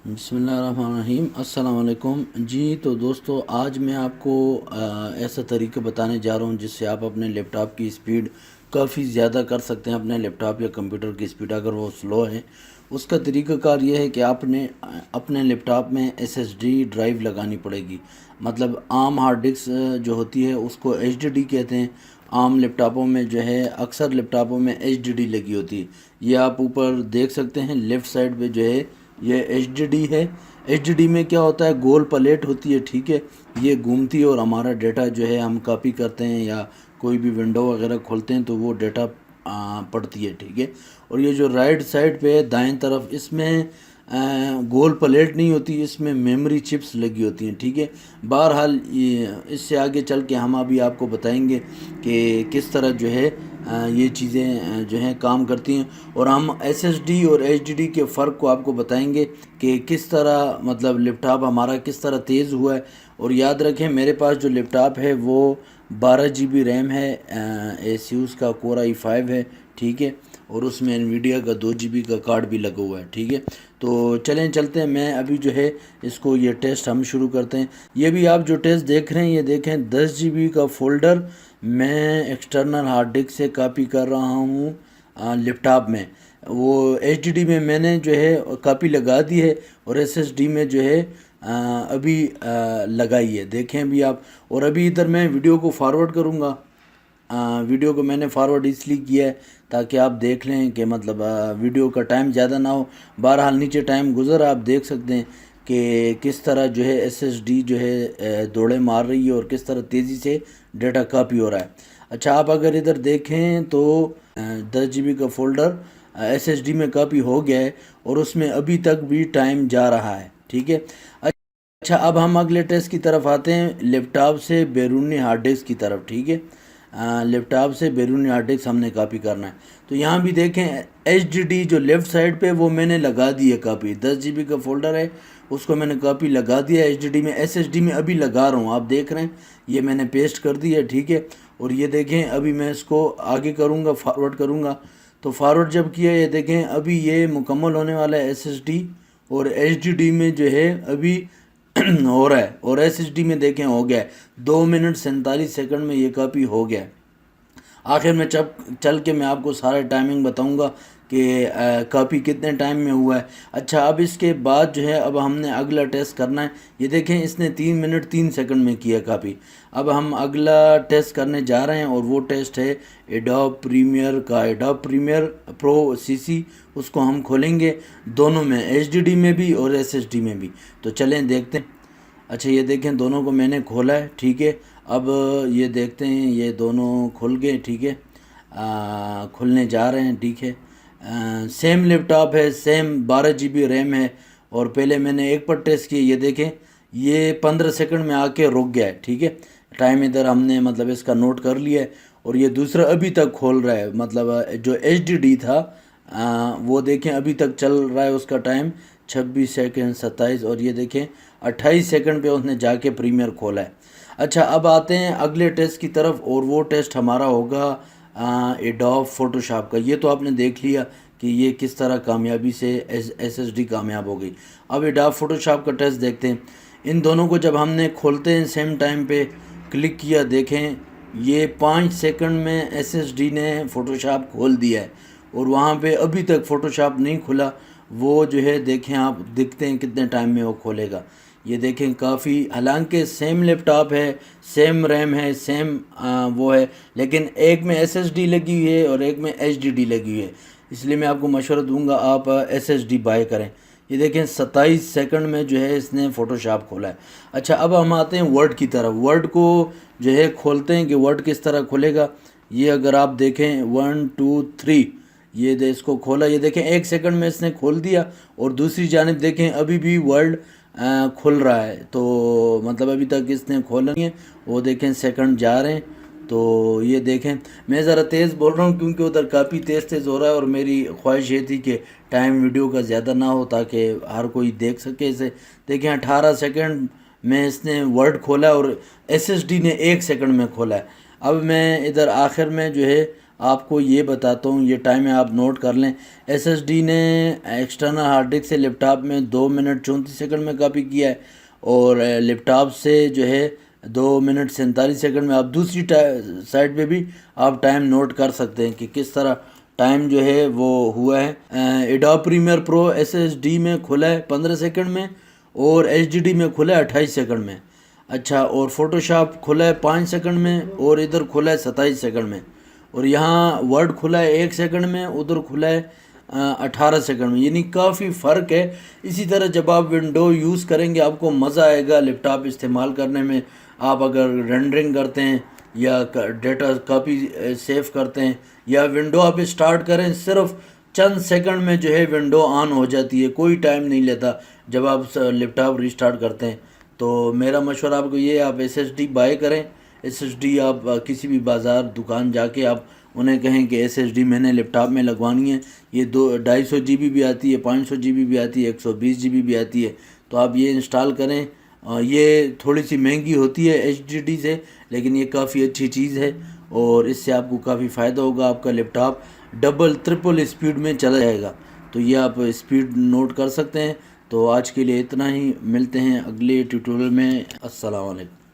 بسم اللہ الرحمن الرحیم، السلام علیکم جی۔ تو دوستو، آج میں آپ کو ایسا طریقہ بتانے جا رہا ہوں جس سے آپ اپنے لیپ ٹاپ کی اسپیڈ کافی زیادہ کر سکتے ہیں۔ اپنے لیپ ٹاپ یا کمپیوٹر کی اسپیڈ اگر وہ سلو ہے، اس کا طریقہ کار یہ ہے کہ آپ نے اپنے لیپ ٹاپ میں ایس ایس ڈی ڈرائیو لگانی پڑے گی۔ مطلب عام ہارڈ ڈسک جو ہوتی ہے اس کو ایچ ڈی ڈی کہتے ہیں۔ عام لیپ ٹاپوں میں جو ہے، اکثر لیپ ٹاپوں میں ایچ ڈی ڈی لگی ہوتی ہے۔ یہ آپ اوپر دیکھ سکتے ہیں، لیفٹ سائڈ پہ جو ہے یہ ایچ ڈی ڈی ہے۔ ایچ ڈی ڈی میں کیا ہوتا ہے، گول پلیٹ ہوتی ہے، ٹھیک ہے، یہ گھومتی ہے اور ہمارا ڈیٹا جو ہے ہم کاپی کرتے ہیں یا کوئی بھی ونڈو وغیرہ کھولتے ہیں تو وہ ڈیٹا پڑتی ہے، ٹھیک ہے۔ اور یہ جو رائٹ سائڈ پہ دائیں طرف، اس میں گول پلیٹ نہیں ہوتی، اس میں میموری چپس لگی ہوتی ہیں، ٹھیک ہے۔ بہرحال اس سے آگے چل کے ہم ابھی آپ کو بتائیں گے کہ کس طرح جو ہے یہ چیزیں جو ہیں کام کرتی ہیں، اور ہم ایس ایس ڈی اور ایچ ڈی ڈی کے فرق کو آپ کو بتائیں گے کہ کس طرح مطلب لیپ ٹاپ ہمارا کس طرح تیز ہوا ہے۔ اور یاد رکھیں، میرے پاس جو لیپ ٹاپ ہے وہ 12 جی بی ریم ہے، ایسیوس کا کور i5 ہے، ٹھیک ہے، اور اس میں انویڈیا کا 2 جی بی کا کارڈ بھی لگا ہوا ہے، ٹھیک ہے۔ تو چلتے ہیں، میں ابھی جو ہے اس کو یہ ٹیسٹ ہم شروع کرتے ہیں۔ یہ بھی آپ جو ٹیسٹ دیکھ رہے ہیں، یہ دیکھیں 10 جی بی کا فولڈر میں ایکسٹرنل ہارڈ ڈسک سے کاپی کر رہا ہوں لیپ ٹاپ میں۔ وہ ایچ ڈی ڈی میں میں نے جو ہے کاپی لگا دی ہے، اور ایس ایس ڈی میں جو ہے ابھی لگائی ہے، دیکھیں ابھی آپ۔ اور ابھی ادھر میں ویڈیو کو فارورڈ کروں گا۔ ویڈیو کو میں نے فارورڈ اس لیے کیا ہے تاکہ آپ دیکھ لیں کہ مطلب ویڈیو کا ٹائم زیادہ نہ ہو۔ بہرحال نیچے ٹائم گزر آپ دیکھ سکتے ہیں کہ کس طرح جو ہے ایس ایس ڈی جو ہے دوڑے مار رہی ہے اور کس طرح تیزی سے ڈیٹا کاپی ہو رہا ہے۔ اچھا، آپ اگر ادھر دیکھیں تو 10 جی بی کا فولڈر ایس ایس ڈی میں کاپی ہو گیا ہے، اور اس میں ابھی تک بھی ٹائم جا رہا ہے، ٹھیک ہے۔ اچھا، اب ہم اگلے ٹیسٹ کی طرف آتے ہیں، لیپ ٹاپ سے بیرونی ہارڈ ڈسک کی طرف، ٹھیک ہے۔ لیپ ٹاپ سے بیرونی ہارڈ ڈسک ہم نے کاپی کرنا ہے، تو یہاں بھی دیکھیں ایچ ڈی ڈی جو لیفٹ سائڈ پہ وہ میں نے لگا دی ہے کاپی۔ 10 جی بی کا فولڈر ہے، اس کو میں نے کاپی لگا دیا ایچ ڈی ڈی میں۔ ایس ایس ڈی میں ابھی لگا رہا ہوں، آپ دیکھ رہے ہیں یہ میں نے پیسٹ کر دی ہے، ٹھیک ہے۔ اور یہ دیکھیں ابھی میں اس کو آگے کروں گا، فارورڈ کروں گا، تو فارورڈ جب کیا، یہ دیکھیں ابھی یہ مکمل ہونے والا ہے ایس ایس ڈی، اور ایچ ڈی ڈی میں جو ہے ابھی ہو رہا ہے، اور ایس ایس ڈی میں دیکھیں ہو گیا ہے 2 منٹ 47 سیکنڈ میں یہ کاپی ہو گیا ہے۔ آخر میں چل کے میں آپ کو سارا ٹائمنگ بتاؤں گا کہ کاپی کتنے ٹائم میں ہوا ہے۔ اچھا، اب اس کے بعد جو ہے اب ہم نے اگلا ٹیسٹ کرنا ہے۔ یہ دیکھیں اس نے 3 منٹ 3 سیکنڈ میں کیا کاپی۔ اب ہم اگلا ٹیسٹ کرنے جا رہے ہیں، اور وہ ٹیسٹ ہے ایڈوب پریمیئر کا، ایڈوب پریمیئر پرو سی سی۔ اس کو ہم کھولیں گے دونوں میں، ایچ ڈی ڈی میں بھی اور ایس ایس ڈی میں بھی، تو چلیں دیکھتے ہیں۔ اچھا، یہ دیکھیں دونوں کو میں نے کھولا ہے، ٹھیک ہے۔ اب یہ دیکھتے ہیں، یہ دونوں کھل گئے، ٹھیک ہے، کھلنے جا رہے ہیں، ٹھیک ہے۔ سیم لیپ ٹاپ ہے، سیم 12 جی بی ریم ہے، اور پہلے میں نے ایک پر ٹیسٹ کیا، یہ دیکھیں یہ 15 سیکنڈ میں آ کے رک گیا ہے، ٹھیک ہے۔ ٹائم ادھر ہم نے مطلب اس کا نوٹ کر لیا ہے، اور یہ دوسرا ابھی تک کھول رہا ہے، مطلب جو ایچ ڈی ڈی تھا وہ دیکھیں ابھی تک چل رہا ہے، اس کا ٹائم 26 سیکنڈ 27، اور یہ دیکھیں 28 سیکنڈ پہ اس نے جا کے پریمیئر کھولا ہے۔ اچھا، اب آتے ہیں اگلے ٹیسٹ کی طرف، اور وہ ٹیسٹ ہمارا ہوگا ایڈوب فوٹو شاپ کا۔ یہ تو آپ نے دیکھ لیا کہ یہ کس طرح کامیابی سے ایس ایس ڈی کامیاب ہو گئی۔ اب ایڈوب فوٹو شاپ کا ٹیسٹ دیکھتے ہیں۔ ان دونوں کو جب ہم نے کھولتے ہیں سیم ٹائم پہ کلک کیا، دیکھیں یہ 5 سیکنڈ میں ایس ایس ڈی نے فوٹو شاپ کھول دیا ہے، اور وہاں پہ ابھی تک فوٹو شاپ نہیں کھلا۔ وہ جو ہے دیکھیں آپ، دیکھتے ہیں کتنے ٹائم میں وہ کھولے گا۔ یہ دیکھیں کافی، حالانکہ سیم لیپ ٹاپ ہے، سیم ریم ہے، سیم وہ ہے، لیکن ایک میں ایس ایس ڈی لگی ہوئی ہے اور ایک میں ایچ ڈی ڈی لگی ہوئی ہے، اس لیے میں آپ کو مشورہ دوں گا آپ ایس ایس ڈی بائی کریں۔ یہ دیکھیں 27 سیکنڈ میں جو ہے اس نے فوٹو شاپ کھولا ہے۔ اچھا، اب ہم آتے ہیں ورڈ کی طرف۔ ورڈ کو جو ہے کھولتے ہیں کہ ورڈ کس طرح کھولے گا۔ یہ اگر آپ دیکھیں 1 2 3، یہ اس کو کھولا، یہ دیکھیں 1 سیکنڈ میں اس نے کھول دیا، اور دوسری جانب دیکھیں ابھی بھی ورڈ کھل رہا ہے، تو مطلب ابھی تک اس نے کھولا نہیں ہے۔ وہ دیکھیں سیکنڈ جا رہے ہیں، تو یہ دیکھیں میں ذرا تیز بول رہا ہوں کیونکہ ادھر کافی تیز تیز ہو رہا ہے، اور میری خواہش یہ تھی کہ ٹائم ویڈیو کا زیادہ نہ ہو تاکہ ہر کوئی دیکھ سکے اسے۔ دیکھیں 18 سیکنڈ میں اس نے ورڈ کھولا، اور ایس ایس ڈی نے 1 سیکنڈ میں کھولا ہے۔ اب میں ادھر آخر میں جو ہے آپ کو یہ بتاتا ہوں، یہ ٹائم ہے آپ نوٹ کر لیں۔ ایس ایس ڈی نے ایکسٹرنل ہارڈ ڈسک سے لیپ ٹاپ میں 2 منٹ 34 سیکنڈ میں کاپی کیا ہے، اور لیپ ٹاپ سے جو ہے 2 منٹ 47 سیکنڈ میں۔ آپ دوسری سائڈ پہ بھی آپ ٹائم نوٹ کر سکتے ہیں کہ کس طرح ٹائم جو ہے وہ ہوا ہے۔ ایڈوب پریمیئر پرو ایس ایس ڈی میں کھلا ہے 15 سیکنڈ میں، اور ایچ ڈی ڈی میں کھلا ہے 28 سیکنڈ میں۔ اچھا، اور فوٹو شاپ کھلا ہے 5 سیکنڈ میں، اور ادھر کھلا ہے 27 سیکنڈ میں، اور یہاں ورڈ کھلا ہے 1 سیکنڈ میں، ادھر کھلا ہے 18 سیکنڈ میں، یعنی کافی فرق ہے۔ اسی طرح جب آپ ونڈو یوز کریں گے آپ کو مزہ آئے گا لیپ ٹاپ استعمال کرنے میں۔ آپ اگر رینڈرنگ کرتے ہیں یا ڈیٹا کاپی سیو کرتے ہیں یا ونڈو آپ اسٹارٹ کریں، صرف چند سیکنڈ میں جو ہے ونڈو آن ہو جاتی ہے، کوئی ٹائم نہیں لیتا جب آپ لیپ ٹاپ ریسٹارٹ کرتے ہیں۔ تو میرا مشورہ آپ کو یہ ہے، آپ ایس ایس ڈی بائی کریں۔ ایس ایس ڈی آپ کسی بھی بازار دکان جا کے آپ انہیں کہیں کہ ایس ایس ڈی میں نے لیپ ٹاپ میں لگوانی ہے، یہ 250 جی بی بھی آتی ہے، 500 جی بی بھی آتی ہے، 120 جی بی بھی آتی ہے، تو آپ یہ انسٹال کریں۔ یہ تھوڑی سی مہنگی ہوتی ہے ایچ ڈی ڈی سے، لیکن یہ کافی اچھی چیز ہے، اور اس سے آپ کو کافی فائدہ ہوگا۔ آپ کا لیپ ٹاپ ڈبل ٹرپل اسپیڈ میں چلا جائے گا، تو یہ آپ اسپیڈ نوٹ کر سکتے ہیں۔ تو آج کے لیے اتنا ہی، ملتے ہیں اگلے ٹیوٹوریل میں۔ السلام علیکم۔